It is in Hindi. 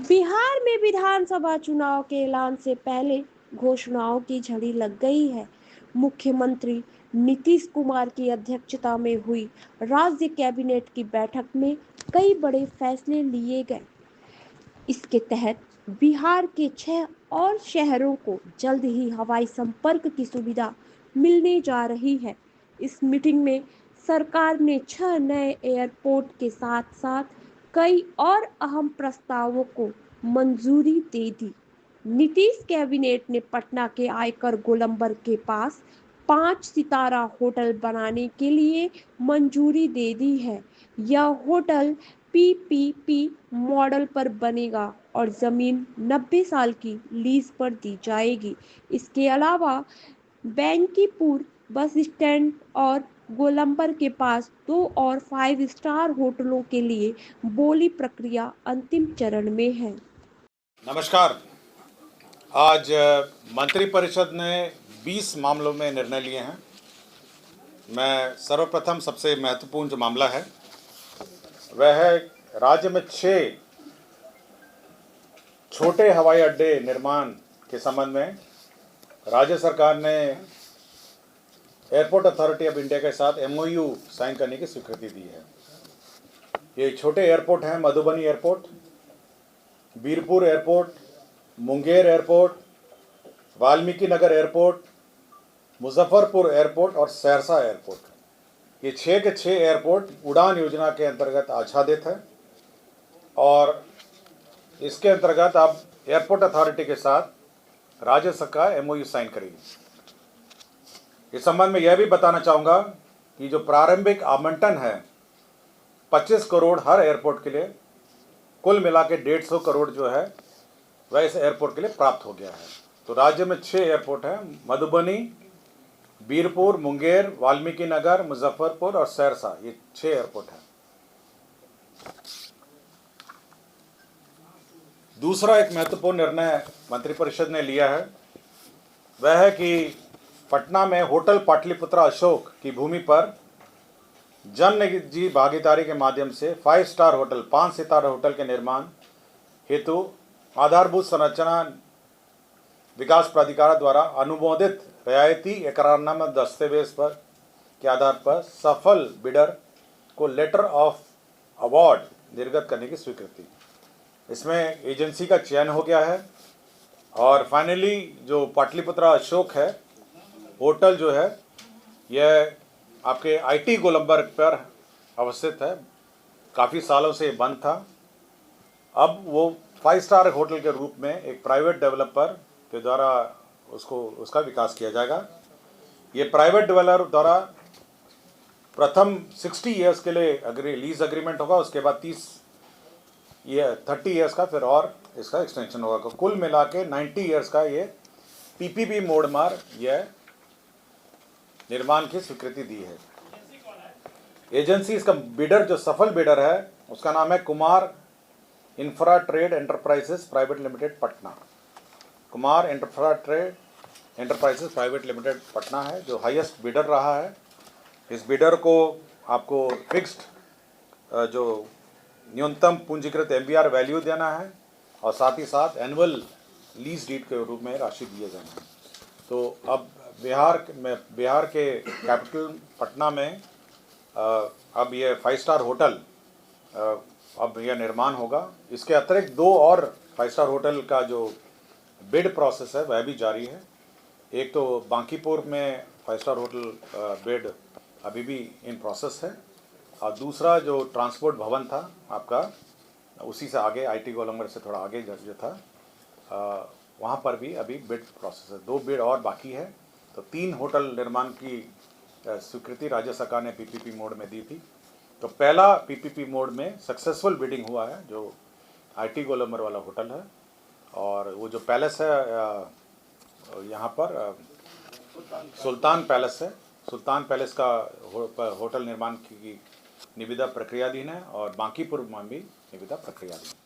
बिहार में विधानसभा चुनाव के ऐलान से पहले घोषणाओं की झड़ी लग गई है। मुख्यमंत्री नीतीश कुमार की अध्यक्षता में हुई राज्य कैबिनेट की बैठक में कई बड़े फैसले लिए गए। इसके तहत बिहार के 6 और शहरों को जल्द ही हवाई संपर्क की सुविधा मिलने जा रही है। इस मीटिंग में सरकार ने 6 नए एयरपोर्ट के साथ साथ कई और अहम प्रस्तावों को मंजूरी दे दी। नीतीश कैबिनेट ने पटना के आयकर गोलंबर के पास 5 सितारा होटल बनाने के लिए मंजूरी दे दी है। यह होटल पीपीपी मॉडल पर बनेगा और जमीन 90 साल की लीज पर दी जाएगी। इसके अलावा बैंकीपुर बस स्टैंड और गोलंबर के पास 2 और 5 स्टार होटलों के लिए बोली प्रक्रिया अंतिम चरण में है। नमस्कार। आज मंत्रिपरिषद ने 20 मामलों में निर्णय लिए हैं। मैं सर्वप्रथम सबसे महत्वपूर्ण जो मामला है वह है राज्य में 6 छोटे हवाई अड्डे निर्माण के संबंध में राज्य सरकार ने एयरपोर्ट अथॉरिटी ऑफ इंडिया के साथ एमओयू साइन करने की स्वीकृति दी है। ये छोटे एयरपोर्ट हैं Madhubani airport, Birpur airport, Munger airport, Valmiki Nagar airport, Muzaffarpur airport और सहरसा एयरपोर्ट। ये 6 के 6 एयरपोर्ट उड़ान योजना के अंतर्गत आच्छादित है और इसके अंतर्गत अब एयरपोर्ट अथॉरिटी के साथ राज्य सरकार एमओयू साइन करेगी। इस संबंध में यह भी बताना चाहूँगा कि जो प्रारंभिक आवंटन है 25 करोड़ हर एयरपोर्ट के लिए, कुल मिला के 150 करोड़ जो है वह इस एयरपोर्ट के लिए प्राप्त हो गया है। तो राज्य में 6 एयरपोर्ट हैं, मधुबनी, बीरपुर, मुंगेर, वाल्मीकि नगर, मुजफ्फरपुर और सहरसा, ये 6 एयरपोर्ट हैं। दूसरा एक महत्वपूर्ण निर्णय मंत्रिपरिषद ने लिया है वह है कि पटना में होटल पाटलिपुत्रा अशोक की भूमि पर जन निजी भागीदारी के माध्यम से 5 स्टार होटल, 5 सितारा होटल के निर्माण हेतु आधारभूत संरचना विकास प्राधिकार द्वारा अनुमोदित रियायती एकरारनामा दस्तावेज पर के आधार पर सफल बिडर को लेटर ऑफ अवार्ड निर्गत करने की स्वीकृति। इसमें एजेंसी का चयन हो गया है और फाइनली जो पाटलिपुत्रा अशोक है होटल जो है यह आपके आईटी गोलंबर पर अवस्थित है। काफ़ी सालों से बंद था। अब वो 5 स्टार होटल के रूप में एक प्राइवेट डेवलपर के द्वारा उसका विकास किया जाएगा। ये प्राइवेट डेवलपर द्वारा प्रथम 60 ईयर्स के लिए लीज एग्रीमेंट होगा, उसके बाद 30 ईयर्स का फिर और इसका एक्सटेंशन होगा। कुल मिला के 90 ईयर्स का ये पीपीपी मोड मार यह निर्माण की स्वीकृति दी है। एजेंसी, इसका बिडर जो सफल बिडर है उसका नाम है Kumar infra trade enterprises private limited Patna. Kumar infra trade enterprises private limited Patna है जो हाईएस्ट बिडर रहा है। इस बिडर को आपको फिक्स्ड जो न्यूनतम पूंजीकृत एमबीआर वैल्यू देना है और साथ ही साथ एनुअल लीज डीड के रूप में राशि दिए जाना है। तो अब बिहार के कैपिटल पटना में अब ये 5 स्टार होटल अब यह निर्माण होगा। इसके अतिरिक्त 2 और 5 स्टार होटल का जो बिड प्रोसेस है वह भी जारी है। एक तो बांकीपुर में 5 स्टार होटल बिड अभी भी इन प्रोसेस है और दूसरा जो ट्रांसपोर्ट भवन था आपका उसी से आगे आईटी गोलंबर से थोड़ा आगे जो था वहाँ पर भी अभी बिड प्रोसेस है। 2 बिड और बाकी है। तो 3 होटल निर्माण की स्वीकृति राज्य सरकार ने पीपीपी मोड में दी थी। तो पहला पीपीपी मोड में सक्सेसफुल बिडिंग हुआ है जो आईटी गोलंबर वाला होटल है और वो जो पैलेस है यहाँ पर सुल्तान पैलेस है। सुल्तान पैलेस का होटल निर्माण की निविदा प्रक्रियाधीन है और बांकीपुर में भी निविदा प्रक्रियाधीन है।